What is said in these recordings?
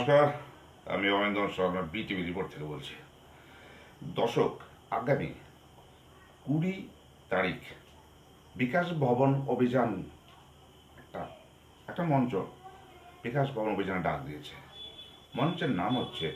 নমস্কার, আমি Arindam Sharma BTV report থেকে বলছি। দর্শক, আগামী 20 তারিখ বিকাশ ভবন অভিযান একটা একটা মঞ্চ বিকাশ ভবন অভিযানে ডাক দিয়েছে। মঞ্চের নাম হচ্ছে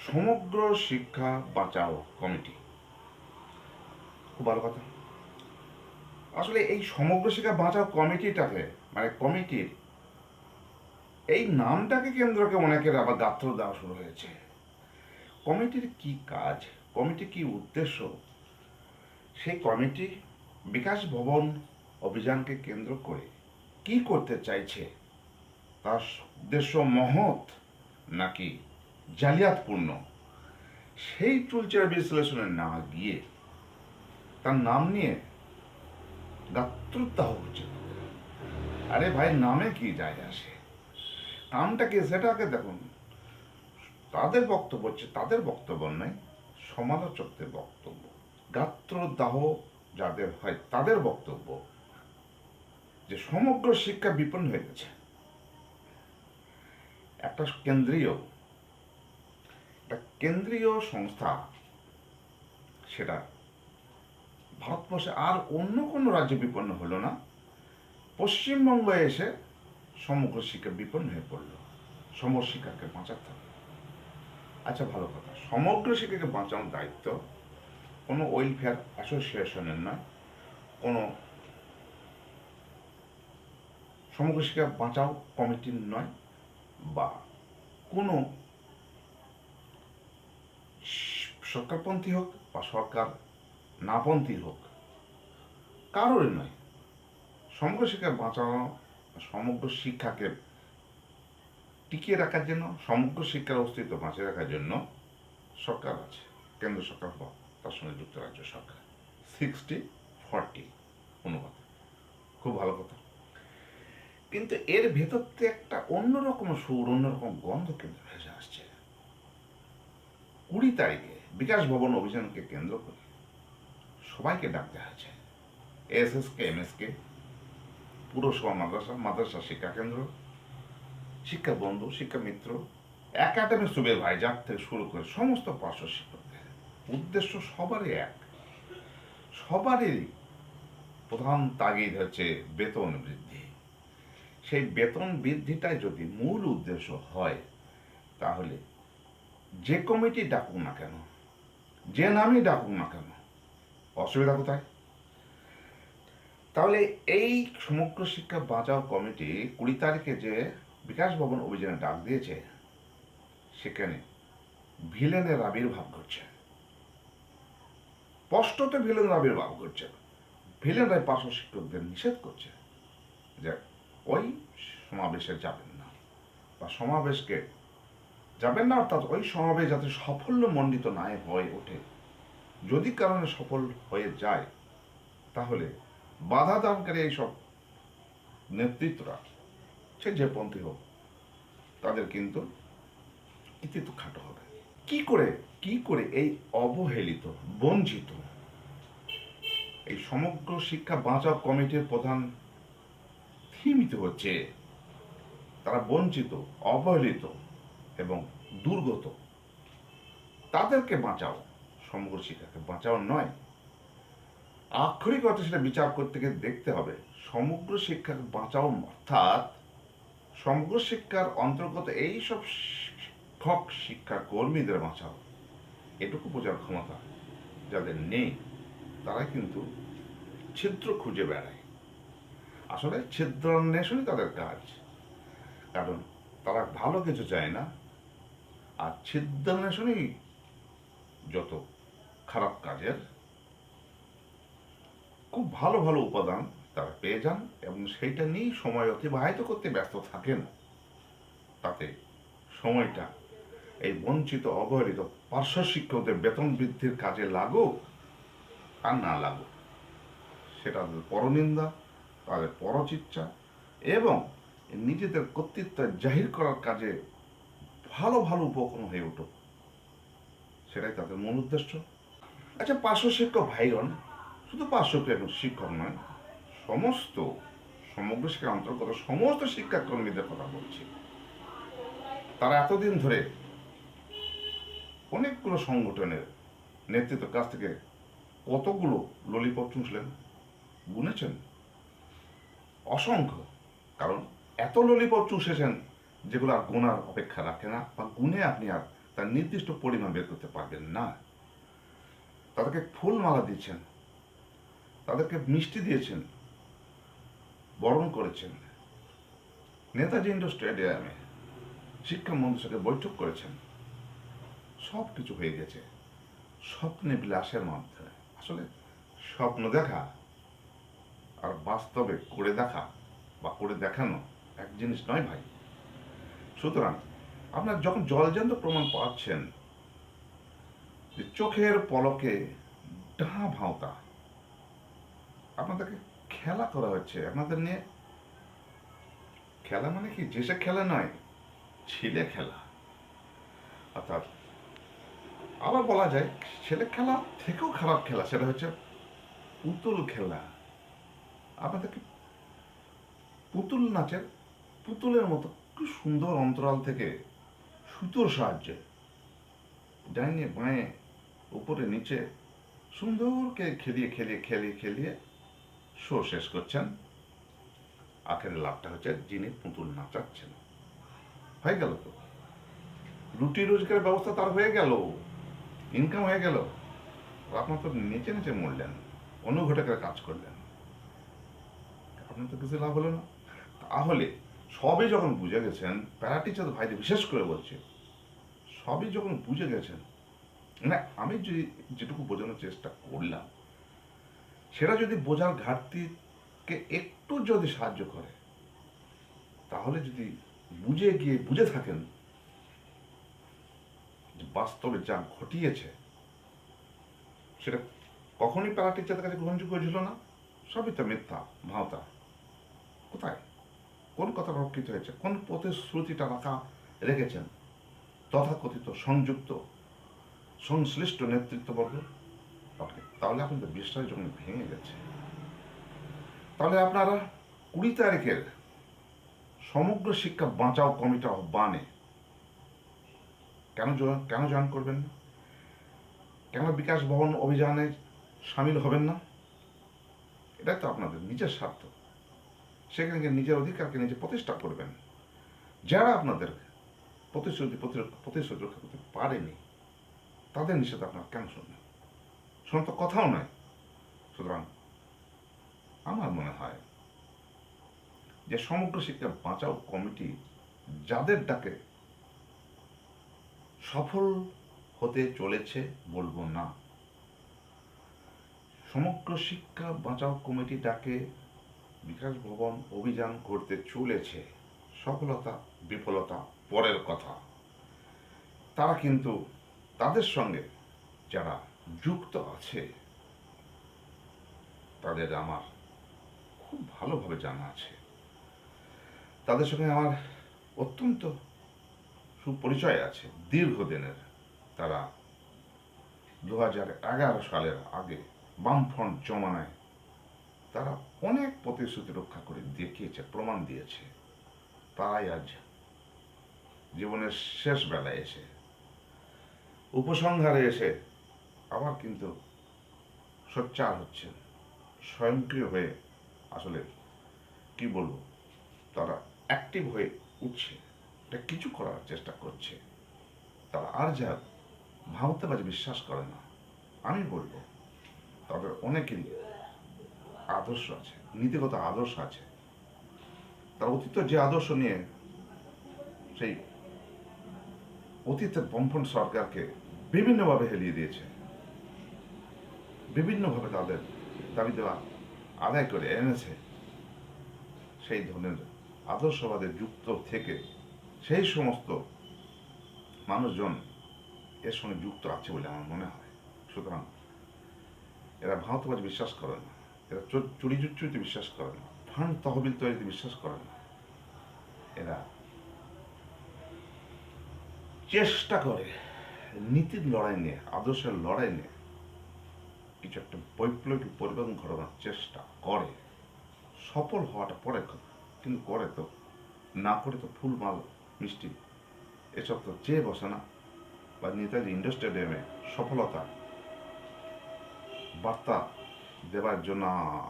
সমগ্র শিক্ষা বাঁচাও কমিটি। খুব ভালো কথা। আসলে এই সমগ্র শিক্ষা বাঁচাও কমিটিটাকে কমিটির এই নামটাকে কেন্দ্র করে অনেকের আবার গাত্র দেওয়া শুরু হয়েছে। কমিটির কি কাজ, কমিটির কি উদ্দেশ্য, সেই কমিটি বিকাশ ভবন অভিযানকে কেন্দ্র করে কি করতে চাইছে, তার উদ্দেশ্য মহৎ নাকি জালিয়াতপূর্ণ, সেই চুলচেরা বিশ্লেষণে না গিয়ে তার নাম নিয়ে গাত্রোত্তাহ হচ্ছে। আরে ভাই, নামে কি যায় আসে, নামটা কি সেটাকে দেখুন। তাদের বক্তব্য হচ্ছে, তাদের বক্তব্য নয়, সমালোচকদের বক্তব্য। গাত্রদাহ যাদের হয় তাদের বক্তব্য যে সমগ্র শিক্ষা বিপন্ন হয়ে গেছে। একটা কেন্দ্রীয় সংস্থা, সেটা ভারতবর্ষে আর অন্য কোনো রাজ্যে বিপন্ন হলো না, পশ্চিমবঙ্গে এসে সমগ্র শিক্ষা বিপন্ন হয়ে পড়ল। সমগ্র শিক্ষাকে বাঁচাতে হবে। আচ্ছা, ভালো কথা, সমগ্র শিক্ষাকে বাঁচানোর দায়িত্ব কোনো ওয়েলফেয়ার অ্যাসোসিয়েশনের নয়, কোনো সমগ্র শিক্ষা বাঁচাও কমিটির নয়, বা কোনো সরকারপন্থী হোক বা সরকার নাপন্থী হোক, কারোরই নয়। সমগ্র শিক্ষা বাঁচানো, সমগ্র শিক্ষাকে টিকিয়ে রাখার জন্য, সমগ্র শিক্ষার অস্তিত্ব বাঁচিয়ে রাখার জন্য সরকার আছে। কেন্দ্র সরকার বা তার সঙ্গে যুক্তরাজ্য সরকার 60-40 অনুপাত। খুব ভালো কথা। কিন্তু এর ভেতর থেকে একটা অন্যরকম সুর, অন্যরকম গন্ধ কিন্তু ভেসে আসছে। 20 তারিখে বিকাশ ভবন অভিযানকে কেন্দ্র করে সবাইকে ডাক দেওয়া হয়েছে। এসএসকে, এমএসকে, পুরসভা, মাদ্রাসা শিক্ষা কেন্দ্র, শিক্ষা বন্ধু, শিক্ষা মিত্র, একাডেমিক সুপারভাইজার থেকে শুরু করে সমস্ত পার্শ্ব শিক্ষকদের উদ্দেশ্য সবারই এক। সবারই প্রধান তাগিদ হচ্ছে বেতন বৃদ্ধি। সেই বেতন বৃদ্ধিটাই যদি মূল উদ্দেশ্য হয়, তাহলে যে কমিটি ডাকুক না কেন, যে নামই ডাকুক না কেন, অসুবিধা কোথায়? তাহলে এই সমগ্র শিক্ষা বাঁচাও কমিটি 20 তারিখে যে বিকাশ ভবন অভিযানে ডাক দিয়েছে, সেখানে ভিলেনের আবির্ভাব ঘটছে। স্পষ্টত ভিলেনের আবির্ভাব ঘটছে। ভিলেনরাই পার্শ্ব শিক্ষকদের নিষেধ করছে যে ওই সমাবেশে যাবেন না, বা সমাবেশকে যাবেন না, অর্থাৎ ওই সমাবেশ যাতে সাফল্য মণ্ডিত না হয়ে ওঠে। যদি কারণে সফল হয়ে যায়, তাহলে বাধা দানকারী এইসব নেতৃত্বরা, সে যে পন্থী হোক, তাদের কিন্তু কৃতিত্ব খাটো হবে। কি করে এই অবহেলিত, বঞ্চিত এই সমগ্র শিক্ষা বাঁচাও কমিটির প্রধান থিমিত হচ্ছে তারা বঞ্চিত, অবহেলিত এবং দুর্গত, তাদেরকে বাঁচাও, সমগ্র শিক্ষাকে বাঁচাও নয়। আক্ষরিক অর্থে সেটা বিচার করতে গিয়ে দেখতে হবে সমগ্র শিক্ষাকে বাঁচাও অর্থাৎ সমগ্র শিক্ষার অন্তর্গত এইসব শিক্ষক, শিক্ষা কর্মীদের বাঁচাও। এটুকু বোঝার ক্ষমতা যাদের নেই, তারা কিন্তু ছিদ্র খুঁজে বেড়ায়। আসলে ছিদ্রান্বেষণই তাদের কাজ, কারণ তারা ভালো কিছু চায় না। আর ছিদ্রান্বেষণই যত খারাপ কাজের খুব ভালো ভালো উপাদান তারা পেয়ে যান, এবং সেইটা নিয়েই সময় অতিবাহিত করতে ব্যস্ত থাকেন। তাতে সময়টা এই বঞ্চিত, অবহেলিত পার্শ্ব শিক্ষকদের বেতন বৃদ্ধির কাজে লাগুক আর না লাগুক, সেটা তাদের পরনিন্দা, তাদের পরচিচ্ছা এবং নিজেদের কর্তৃত্ব জাহির করার কাজে ভালো ভালো উপকরণ হয়ে উঠুক, সেটাই তাদের মূল উদ্দেশ্য। আচ্ছা, পার্শ্ব শিক্ষক ভাইগণ, শুধু পার্শ্ব শিক্ষক নয়, সমগ্র শিক্ষার অন্তর্গত সমস্ত শিক্ষাকর্মীদের কথা বলছি। তারা এতদিন ধরে অনেকগুলো সংগঠনের নেতৃত্বের কাছ থেকে কতগুলো ললিপপ চুষলেন গুনেছেন? অসংখ্য। কারণ এত ললিপপ চুষেছেন যেগুলো আর গোনার অপেক্ষা রাখে না, বা গুনে আপনি আর তার নির্দিষ্ট পরিমাণ বের করতে পারবেন না। তাদেরকে ফুল মালা দিয়েছেন, তাদেরকে মিষ্টি দিয়েছেন, বরণ করেছেন, নেতাজি ইন্ডোর স্টেডিয়ামে শিক্ষামন্ত্রীর সাথে বৈঠক করেছেন। সব কিছু হয়ে গেছে স্বপ্নে বিলাসের মাধ্যমে। আসলে স্বপ্ন দেখা আর বাস্তবে করে দেখা বা করে দেখানো এক জিনিস নয় ভাই। সুতরাং আপনার যখন জলজান্ত প্রমাণ পাচ্ছেন যে চোখের পলকে ডাহা ভাঁওতা আপনাদেরকে খেলা করা হচ্ছে, আপনাদের নিয়ে খেলা মানে কি, যে সে খেলা নয়, ছেলে খেলা। অর্থাৎ আবার বলা যায় ছেলে খেলা থেকেও খারাপ খেলা, সেটা হচ্ছে পুতুল খেলা। আপনাদেরকে পুতুল নাচের পুতুলের মতো খুব সুন্দর অন্তরাল থেকে সুতোর সাহায্যে ডাইনে বাঁয়ে উপরে নিচে সুন্দরকে খেলিয়ে খেলিয়ে খেলিয়ে খেলিয়ে শো শেষ করছেন। আখের লাভটা হচ্ছে যিনি পুতুল নাচাচ্ছেন। হয়ে গেল তো, রুটি রোজগারের ব্যবস্থা তার হয়ে গেল, ইনকাম হয়ে গেল। আপনার তো নেচে নেচে মরলেন, অনুঘটকের কাজ করলেন, আপনার তো কিছু লাভ হলো না। তাহলে সবই যখন বুঝে গেছেন, প্যারা টিচার ভাইদের বিশেষ করে বলছে, সবই যখন বুঝে গেছেন, না আমি যদি যেটুকু বোঝানোর চেষ্টা করলাম সেটা যদি বোঝার ঘাটতিকে একটু যদি সাহায্য করে, তাহলে যদি বুঝে গিয়ে বুঝে থাকেন যে বাস্তবে যা ঘটিয়েছে সেটা কখনই প্যারা টিচারদের কাছে গ্রহণযোগ্য ছিল না, সবই তো মিথ্যা ভাঁওতা। কোথায় কোন কথা রক্ষিত হয়েছে, কোন প্রতিশ্রুতিটা রেখেছেন তথাকথিত সংযুক্ত সংশ্লিষ্ট নেতৃত্ববর্গ? তাহলে আপনাদের বিশ্বাস যখন ভেঙে গেছে, তাহলে আপনারা 20 তারিখের সমগ্র শিক্ষা বাঁচাও কমিটির আহ্বানে কেন জয়েন করবেন না? কেন বিকাশ ভবন অভিযানে সামিল হবেন না? এটাই তো আপনাদের নিজের স্বার্থ। সেখানে নিজের অধিকারকে নিজে প্রতিষ্ঠা করবেন। যারা আপনাদের প্রতিশ্রুতি রক্ষা করতে পারেনি তাদের নিষেধ আপনারা কেন শুনবেন? শোন তো কথাও নয়। সুতরাং আমার মনে হয় যে সমগ্র শিক্ষা বাঁচাও কমিটি যাদের ডাকে সফল হতে চলেছে বলবো না, সমগ্র শিক্ষা বাঁচাও কমিটি ডাকে বিকাশ ভবন অভিযান করতে চলেছে, সফলতা বিফলতা পরের কথা। তারা কিন্তু তাদের সঙ্গে যারা যুক্ত আছে তাদের আমার খুব ভালোভাবে জানা আছে, তাদের সঙ্গে আমার অত্যন্ত সুপরিচয় আছে দীর্ঘদিনের। তারা 2011 সালের আগে বামফ্রন্ট জমানায় তারা অনেক প্রতিশ্রুতি রক্ষা করে দেখিয়েছে, প্রমাণ দিয়েছে। তারাই আজ জীবনের শেষ বেলায় এসে উপসংহারে এসে আবার কিন্তু সোচ্চার হচ্ছে, স্বয়ংক্রিয় হয়ে, আসলে কি বলবো, তারা অ্যাক্টিভ হয়ে উঠছে, এটা কিছু করার চেষ্টা করছে। তারা আর যা ভাবতেবাজি বিশ্বাস করে না। আমি বলবো তাদের অনেকেরই আদর্শ আছে, নীতিগত আদর্শ আছে। তার অতীত যে আদর্শ নিয়ে সেই অতীতের বামফ্রন্ট সরকারকে বিভিন্নভাবে হেলিয়ে দিয়েছে, বিভিন্নভাবে তাদের দাবি দেওয়া আদায় করে এনেছে, সেই ধরনের আদর্শবাদে যুক্ত থেকে সেই সমস্ত মানুষজন এর সঙ্গে যুক্ত আছে বলে আমার মনে হয়। সুতরাং এরা ভাঁওতাবাজি বিশ্বাস করে না, এরা চুরি চুরিতে বিশ্বাস করে না, ফান্ড তহবিল তৈরিতে বিশ্বাস করে না। এরা চেষ্টা করে নীতির লড়াই নিয়ে, আদর্শের লড়াই নিয়ে কিছু একটা বৈপ্লবিক পরিবর্তন ঘটানোর চেষ্টা করে। সফল হওয়াটা পরে কথা, কিন্তু করে তো, না করে তো ফুল মাল মিষ্টি এসব তো চেয়ে বসে না, বা নেতাজি ইন্ডোর স্টেডিয়ামে সফলতা বার্তা দেওয়ার জন্য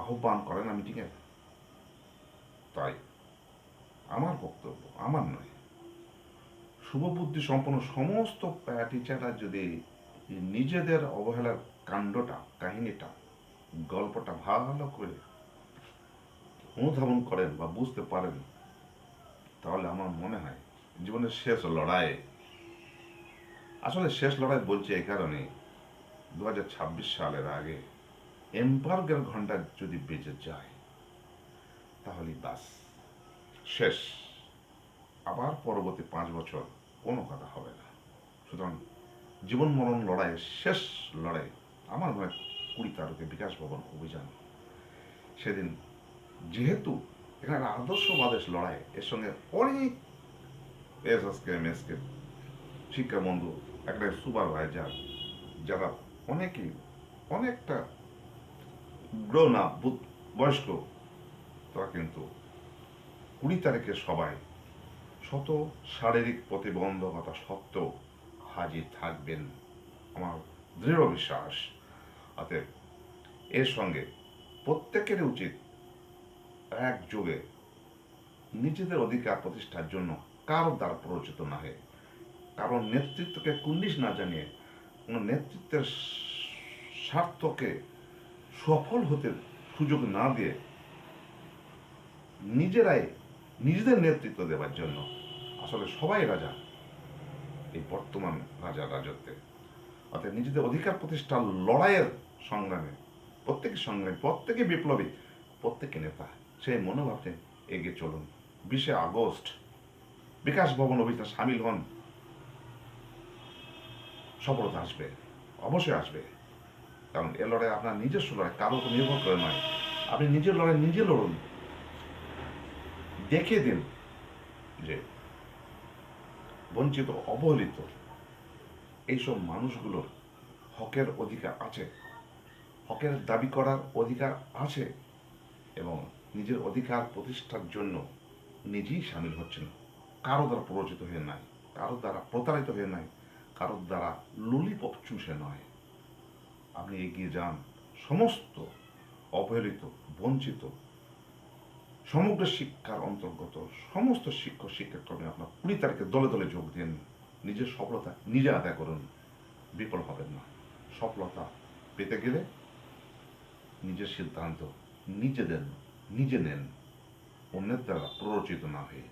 আহ্বান করে না মিটিংয়ে। তাই আমার বক্তব্য, আমার নয়, শুভবুদ্ধি সম্পন্ন সমস্ত টিচাররা যদি নিজেদের অবহেলার কাণ্ডটা, কাহিনীটা, গল্পটা ভালো করে অনুধাবন করেন বা বুঝতে পারেন, তাহলে আমার মনে হয় জীবনের শেষ লড়াই, আসলে শেষ লড়াই বলছি এই কারণে 2026 সালের আগে এম্বার্গের ঘন্টা যদি বেজে যায় তাহলে বাস শেষ। আবার পরবর্তী 5 বছর কোনো কথা হবে না। সুতরাং জীবন মরণ লড়াই, শেষ লড়াই আমার মনে হয় 20 তারিখে বিকাশ ভবন অভিযান। সেদিন যেহেতু এখানে আদর্শবাদের লড়াই, এর সঙ্গে অনেক এসএসকে এমএসকে শিক্ষা বন্ধু, একটা সুপারভাইজার, যারা অনেকেই অনেকটা গ্রোন আপ বয়স্ক, তারা কিন্তু 20 তারিখে সবাই শত শারীরিক প্রতিবন্ধকতা সত্ত্বেও হাজির থাকবেন, আমার দৃঢ় বিশ্বাস। অতএব এর সঙ্গে প্রত্যেকেরই উচিত একযোগে নিজেদের অধিকার প্রতিষ্ঠার জন্য কারো দ্বারা প্ররোচিত না হয়ে, কারণ নেতৃত্বকে কুন্ডিস না জানিয়ে, নেতৃত্বের স্বার্থকে সফল হতে সুযোগ না দিয়ে নিজেরাই নিজেদের নেতৃত্ব দেওয়ার জন্য, আসলে সবাই রাজা এই বর্তমান রাজা রাজত্বে। অর্থাৎ নিজেদের অধিকার প্রতিষ্ঠার লড়াইয়ের সংগ্রামে প্রত্যেকে বিপ্লবী, প্রত্যেকে নেতা, সেই মনোভাবকে এগিয়ে চলুন। 20 আগস্ট বিকাশ ভবন অভিযান সামিল হন, সফলতা আসবে, অবশ্যই আসবে। কারণ এ লড়াই আপনার নিজস্ব লড়াই, কারোর উপর নির্ভর করে নয়। আপনি নিজের লড়াই নিজে লড়ুন, দেখিয়ে দিন যে বঞ্চিত, অবহেলিত এইসব মানুষগুলোর হকের অধিকার আছে, হকের দাবি করার অধিকার আছে, এবং নিজের অধিকার প্রতিষ্ঠার জন্য নিজেই সামিল হচ্ছেন, কারো দ্বারা প্ররোচিত হয়ে নাই, কারো দ্বারা প্রতারিত হয়ে নাই, কারো দ্বারা ললিপপ চুষে নয়। আপনি এগিয়ে যান, সমস্ত অবহেলিত, বঞ্চিত, সমগ্র শিক্ষার অন্তর্গত সমস্ত শিক্ষক শিক্ষাকর্মী আপনার 20 তারিখে দলে দলে যোগ দিন, নিজের সফলতা নিজে আদায় করুন, বিফল হবেন না। সফলতা পেতে গেলে নিজের সিদ্ধান্ত নিজে দেন, নিজে নেন, অন্যের দ্বারা প্ররোচিত না হয়ে।